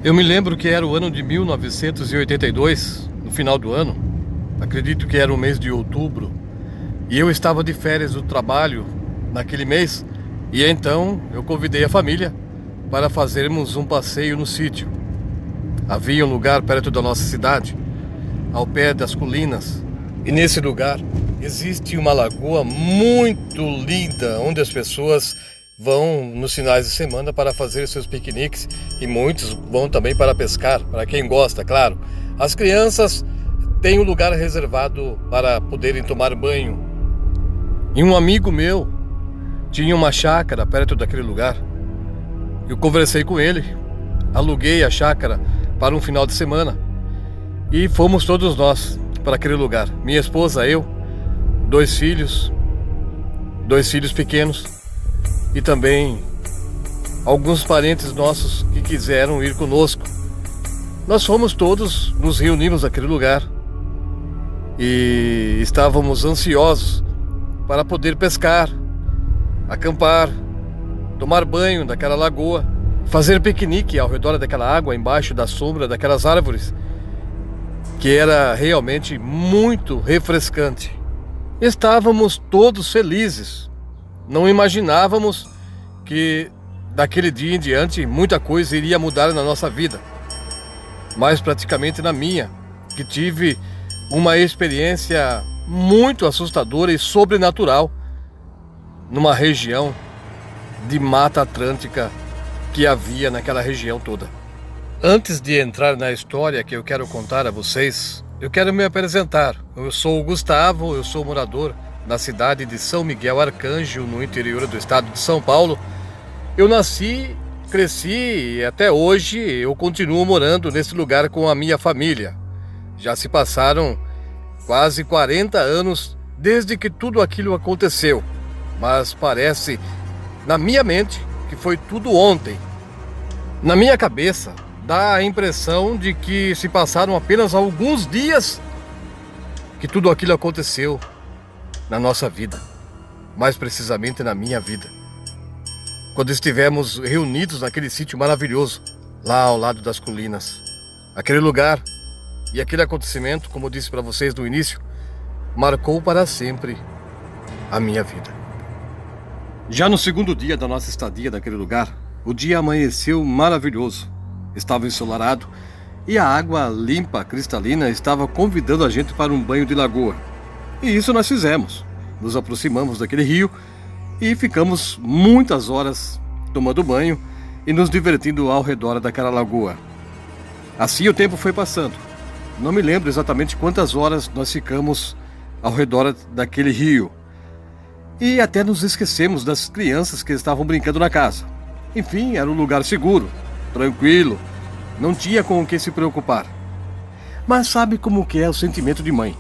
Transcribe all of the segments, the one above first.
Eu me lembro que era o ano de 1982, no final do ano, acredito que era o mês de outubro, e eu estava de férias do trabalho naquele mês, e então eu convidei a família para fazermos um passeio no sítio. Havia um lugar perto da nossa cidade, ao pé das colinas, e nesse lugar existe uma lagoa muito linda, onde as pessoas vão nos finais de semana para fazer seus piqueniques e muitos vão também para pescar, para quem gosta, claro. As crianças têm um lugar reservado para poderem tomar banho. E um amigo meu tinha uma chácara perto daquele lugar. Eu conversei com ele, aluguei a chácara para um final de semana e fomos todos nós para aquele lugar. Minha esposa, eu, dois filhos pequenos e também alguns parentes nossos que quiseram ir conosco. Nós fomos todos, nos reunimos naquele lugar e estávamos ansiosos para poder pescar, acampar, tomar banho daquela lagoa, fazer piquenique ao redor daquela água, embaixo da sombra daquelas árvores, que era realmente muito refrescante. Estávamos todos felizes. Não imaginávamos que daquele dia em diante muita coisa iria mudar na nossa vida, mais praticamente na minha, que tive uma experiência muito assustadora e sobrenatural numa região de Mata Atlântica que havia naquela região toda. Antes de entrar na história que eu quero contar a vocês, eu quero me apresentar. Eu sou o Gustavo, eu sou morador na cidade de São Miguel Arcanjo, no interior do estado de São Paulo. Eu nasci, cresci e até hoje eu continuo morando nesse lugar com a minha família. Já se passaram quase 40 anos desde que tudo aquilo aconteceu, mas parece, na minha mente, que foi tudo ontem. Na minha cabeça, dá a impressão de que se passaram apenas alguns dias que tudo aquilo aconteceu na nossa vida, mais precisamente na minha vida. Quando estivemos reunidos naquele sítio maravilhoso, lá ao lado das colinas. Aquele lugar e aquele acontecimento, como eu disse para vocês no início, marcou para sempre a minha vida. Já no segundo dia da nossa estadia naquele lugar, o dia amanheceu maravilhoso. Estava ensolarado e a água limpa, cristalina, estava convidando a gente para um banho de lagoa. E isso nós fizemos. Nos aproximamos daquele rio e ficamos muitas horas tomando banho e nos divertindo ao redor daquela lagoa. Assim o tempo foi passando. Não me lembro exatamente quantas horas nós ficamos ao redor daquele rio. E até nos esquecemos das crianças que estavam brincando na casa. Enfim, era um lugar seguro, tranquilo, não tinha com o que se preocupar. Mas sabe como que é o sentimento de mãe?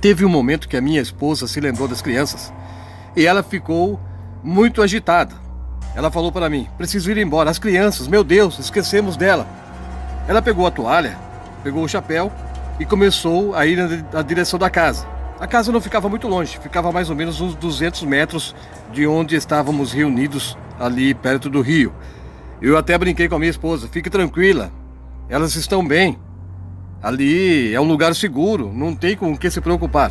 Teve um momento que a minha esposa se lembrou das crianças e ela ficou muito agitada. Ela falou para mim: preciso ir embora, as crianças, meu Deus, esquecemos dela. Ela pegou a toalha, pegou o chapéu e começou a ir na direção da casa. A casa não ficava muito longe, ficava mais ou menos uns 200 metros de onde estávamos reunidos ali perto do rio. Eu até brinquei com a minha esposa: fique tranquila, elas estão bem. Ali é um lugar seguro, não tem com o que se preocupar.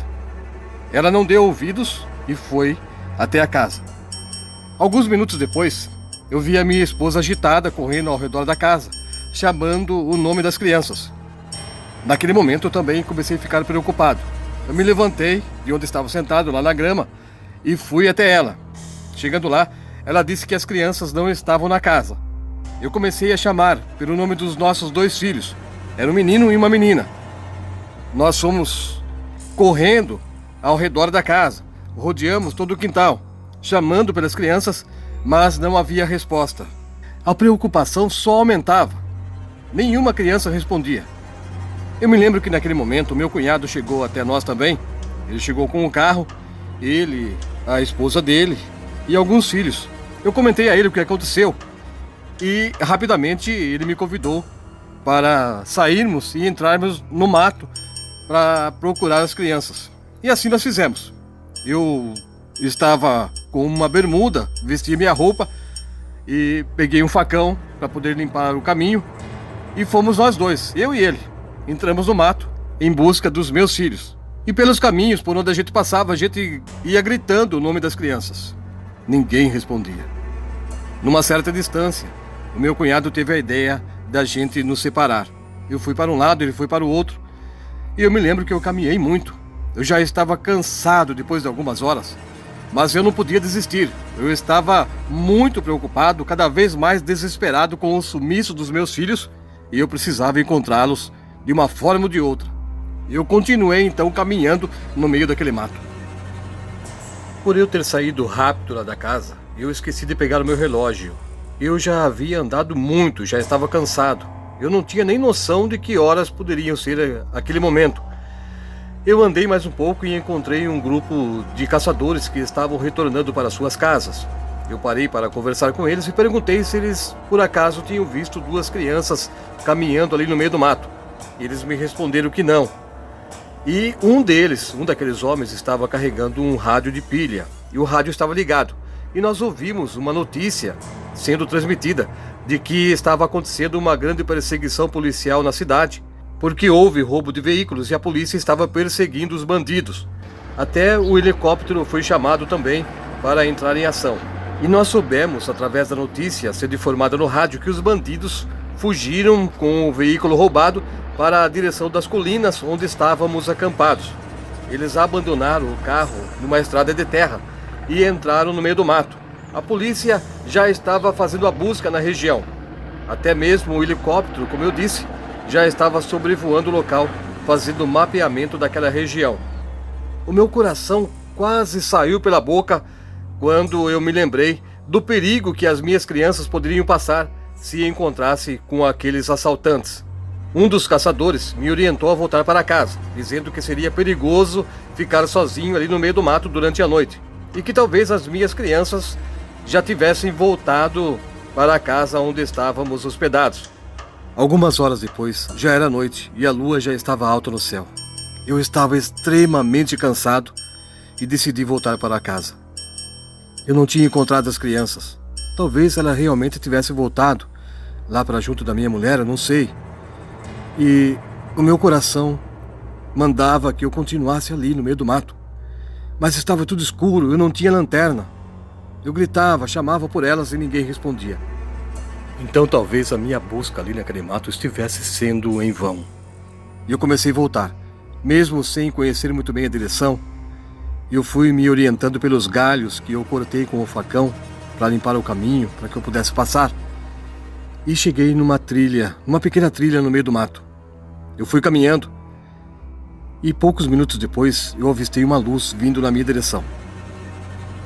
Ela não deu ouvidos e foi até a casa. Alguns minutos depois, eu vi a minha esposa agitada correndo ao redor da casa, chamando o nome das crianças. Naquele momento eu também comecei a ficar preocupado. Eu me levantei de onde estava sentado, lá na grama, e fui até ela. Chegando lá, ela disse que as crianças não estavam na casa. Eu comecei a chamar pelo nome dos nossos dois filhos. Era um menino e uma menina. Nós fomos correndo ao redor da casa, rodeamos todo o quintal, chamando pelas crianças, mas não havia resposta. A preocupação só aumentava. Nenhuma criança respondia. Eu me lembro que naquele momento o meu cunhado chegou até nós também. Ele chegou com um carro, ele, a esposa dele e alguns filhos. Eu comentei a ele o que aconteceu e rapidamente ele me convidou para sairmos e entrarmos no mato para procurar as crianças. E assim nós fizemos. Eu estava com uma bermuda, vesti minha roupa e peguei um facão para poder limpar o caminho. E fomos nós dois, eu e ele. Entramos no mato, em busca dos meus filhos. E pelos caminhos por onde a gente passava, a gente ia gritando o nome das crianças. Ninguém respondia. Numa certa distância, o meu cunhado teve a ideia da gente nos separar. Eu fui para um lado, ele foi para o outro. E eu me lembro que eu caminhei muito. Eu já estava cansado depois de algumas horas. Mas eu não podia desistir. Eu estava muito preocupado, cada vez mais desesperado com o sumiço dos meus filhos. E eu precisava encontrá-los de uma forma ou de outra. Eu continuei então caminhando no meio daquele mato. Por eu ter saído rápido lá da casa, eu esqueci de pegar o meu relógio. Eu já havia andado muito, já estava cansado. Eu não tinha nem noção de que horas poderiam ser aquele momento. Eu andei mais um pouco e encontrei um grupo de caçadores que estavam retornando para suas casas. Eu parei para conversar com eles e perguntei se eles, por acaso, tinham visto duas crianças caminhando ali no meio do mato. Eles me responderam que não. E um daqueles homens, estava carregando um rádio de pilha. E o rádio estava ligado. E nós ouvimos uma notícia sendo transmitida de que estava acontecendo uma grande perseguição policial na cidade, porque houve roubo de veículos e a polícia estava perseguindo os bandidos. Até o helicóptero foi chamado também para entrar em ação. E nós soubemos, através da notícia sendo informada no rádio, que os bandidos fugiram com o veículo roubado para a direção das colinas onde estávamos acampados. Eles abandonaram o carro numa estrada de terra e entraram no meio do mato. A polícia já estava fazendo a busca na região. Até mesmo o helicóptero, como eu disse, já estava sobrevoando o local, fazendo o mapeamento daquela região. O meu coração quase saiu pela boca quando eu me lembrei do perigo que as minhas crianças poderiam passar se encontrasse com aqueles assaltantes. Um dos caçadores me orientou a voltar para casa, dizendo que seria perigoso ficar sozinho ali no meio do mato durante a noite, e que talvez as minhas crianças já tivessem voltado para a casa onde estávamos hospedados. Algumas horas depois, já era noite e a lua já estava alta no céu. Eu estava extremamente cansado e decidi voltar para casa. Eu não tinha encontrado as crianças. Talvez ela realmente tivesse voltado lá para junto da minha mulher, eu não sei. E o meu coração mandava que eu continuasse ali no meio do mato. Mas estava tudo escuro, eu não tinha lanterna. Eu gritava, chamava por elas e ninguém respondia. Então talvez a minha busca ali naquele mato estivesse sendo em vão. E eu comecei a voltar. Mesmo sem conhecer muito bem a direção, eu fui me orientando pelos galhos que eu cortei com o facão para limpar o caminho, para que eu pudesse passar. E cheguei numa trilha, uma pequena trilha no meio do mato. Eu fui caminhando e poucos minutos depois eu avistei uma luz vindo na minha direção.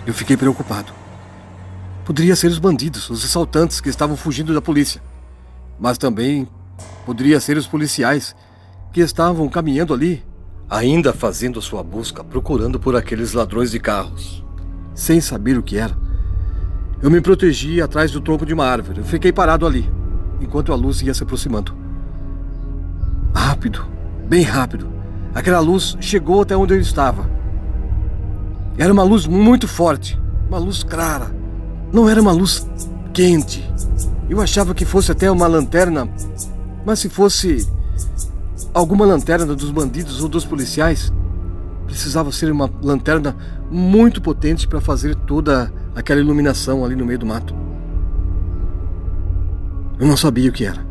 Eu fiquei preocupado. Poderia ser os bandidos, os assaltantes que estavam fugindo da polícia. Mas também poderia ser os policiais que estavam caminhando ali, ainda fazendo sua busca, procurando por aqueles ladrões de carros. Sem saber o que era, eu me protegi atrás do tronco de uma árvore. Eu fiquei parado ali, enquanto a luz ia se aproximando. Rápido, bem rápido, aquela luz chegou até onde eu estava. Era uma luz muito forte, uma luz clara. Não era uma luz quente. Eu achava que fosse até uma lanterna, mas se fosse alguma lanterna dos bandidos ou dos policiais, precisava ser uma lanterna muito potente para fazer toda aquela iluminação ali no meio do mato. Eu não sabia o que era.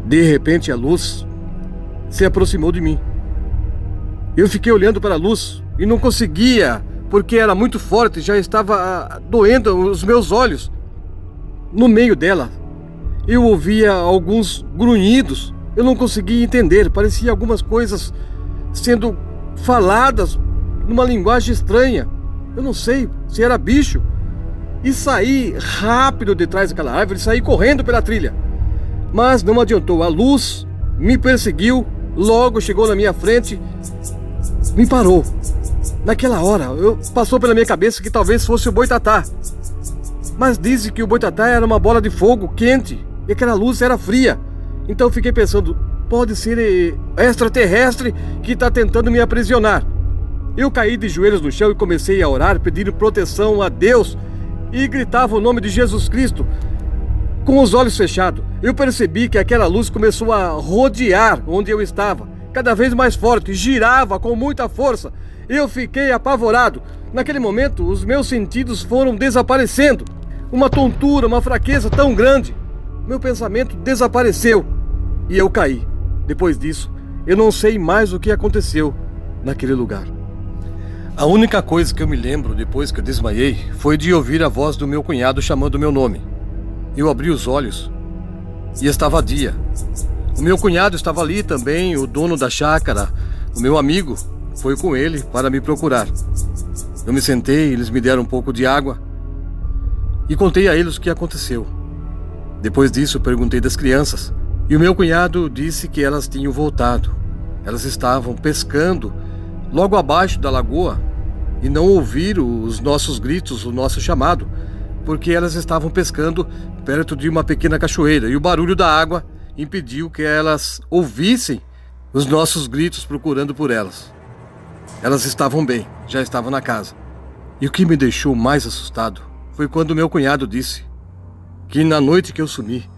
De repente a luz se aproximou de mim. Eu fiquei olhando para a luz e não conseguia, porque era muito forte, já estava doendo os meus olhos. No meio dela, eu ouvia alguns grunhidos. Eu não conseguia entender, parecia algumas coisas sendo faladas numa linguagem estranha. Eu não sei se era bicho. E saí rápido de trás daquela árvore, saí correndo pela trilha. Mas não adiantou, a luz me perseguiu, logo chegou na minha frente, me parou. Naquela hora, passou pela minha cabeça que talvez fosse o boitatá. Mas dizem que o boitatá era uma bola de fogo quente e aquela luz era fria. Então eu fiquei pensando, pode ser extraterrestre que está tentando me aprisionar. Eu caí de joelhos no chão e comecei a orar, pedindo proteção a Deus e gritava o nome de Jesus Cristo. Com os olhos fechados, eu percebi que aquela luz começou a rodear onde eu estava, cada vez mais forte, girava com muita força. Eu fiquei apavorado. Naquele momento, os meus sentidos foram desaparecendo. Uma tontura, uma fraqueza tão grande. Meu pensamento desapareceu e eu caí. Depois disso, eu não sei mais o que aconteceu naquele lugar. A única coisa que eu me lembro depois que eu desmaiei foi de ouvir a voz do meu cunhado chamando meu nome. Eu abri os olhos e estava dia. O meu cunhado estava ali também, o dono da chácara, o meu amigo, foi com ele para me procurar. Eu me sentei, eles me deram um pouco de água e contei a eles o que aconteceu. Depois disso, eu perguntei das crianças e o meu cunhado disse que elas tinham voltado. Elas estavam pescando logo abaixo da lagoa e não ouviram os nossos gritos, o nosso chamado, porque elas estavam pescando perto de uma pequena cachoeira e o barulho da água impediu que elas ouvissem os nossos gritos procurando por elas. Elas estavam bem, já estavam na casa. E o que me deixou mais assustado foi quando meu cunhado disse que na noite que eu sumi,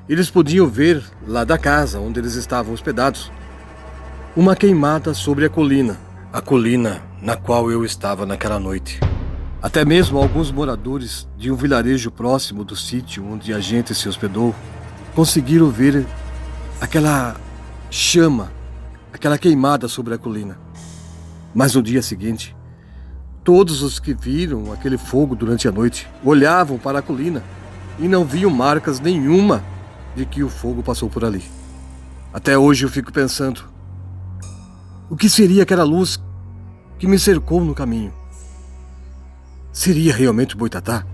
eles podiam ver lá da casa onde eles estavam hospedados uma queimada sobre a colina na qual eu estava naquela noite. Até mesmo alguns moradores de um vilarejo próximo do sítio onde a gente se hospedou conseguiram ver aquela chama, aquela queimada sobre a colina. Mas no dia seguinte, todos os que viram aquele fogo durante a noite olhavam para a colina e não viam marcas nenhuma de que o fogo passou por ali. Até hoje eu fico pensando, o que seria aquela luz que me cercou no caminho? Seria realmente o Boitatá?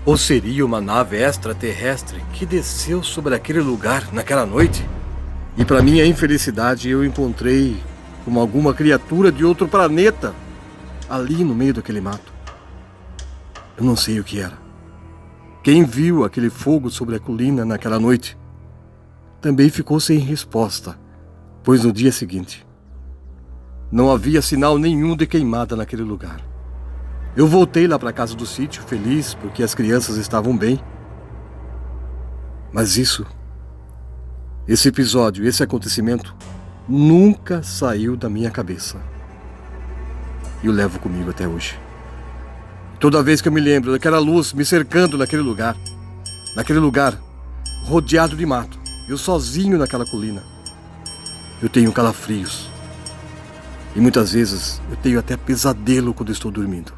Ou seria uma nave extraterrestre que desceu sobre aquele lugar naquela noite? E para minha infelicidade, eu encontrei como alguma criatura de outro planeta ali no meio daquele mato. Eu não sei o que era. Quem viu aquele fogo sobre a colina naquela noite também ficou sem resposta, pois no dia seguinte não havia sinal nenhum de queimada naquele lugar. Eu voltei lá para a casa do sítio, feliz porque as crianças estavam bem. Mas esse episódio, esse acontecimento, nunca saiu da minha cabeça. E o levo comigo até hoje. Toda vez que eu me lembro daquela luz me cercando naquele lugar, rodeado de mato, eu sozinho naquela colina, eu tenho calafrios. E muitas vezes eu tenho até pesadelo quando estou dormindo.